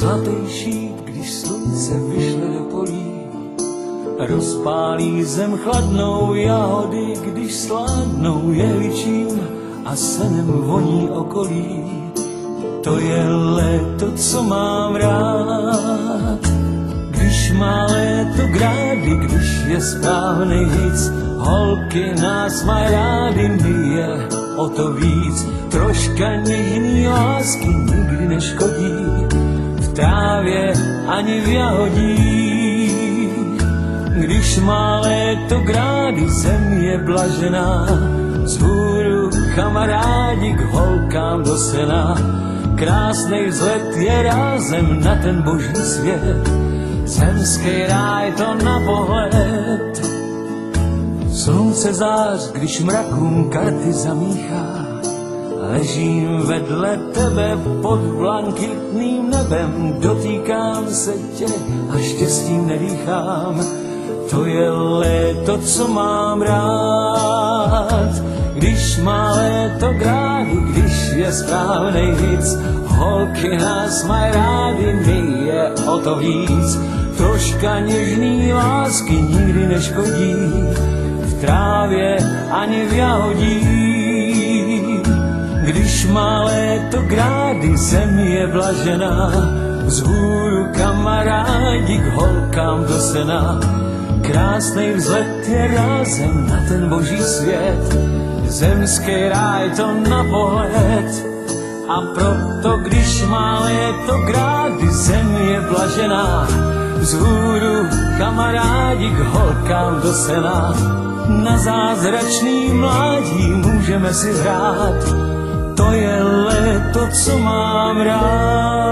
Zlatý šít, když slunce vyšle do polí, rozpálí zem chladnou, jahody, když sládnou jehličím a senem voní okolí. To je léto, co mám rád, když má léto grády, když je správnej hic. Holky nás mají rády, my je o to víc. Troška něžný lásky nikdy neškodí, v trávě ani v jahodí. Když má léto grády, zem je blažená, vzhůru kamarádi k holkám do sena. Krásnej vzlet je rázem na ten boží svět, zemský ráj to na pohled. Slunce zář, když mrakům karty zamíchá, ležím vedle tebe pod blankitným nebem, dotýkám se tě a štěstím nedýchám. To je léto, co mám rád, když má léto grády, když je správnej hic. Holky nás mají rády, my je o to víc. Troška něžný lásky nikdy neškodí, v trávě ani v jahodí. Když má léto grády, zem je blažená, vzhůru kamarádi k holkám do sena. Krásnej vzlet je rázem na ten boží svět, zemský ráj to na pohled. A proto, když má léto grády, zem je blažená, vzhůru kamarádi k holkám do sena. Na zázračný mládí můžeme si hrát, to je léto, co mám rád.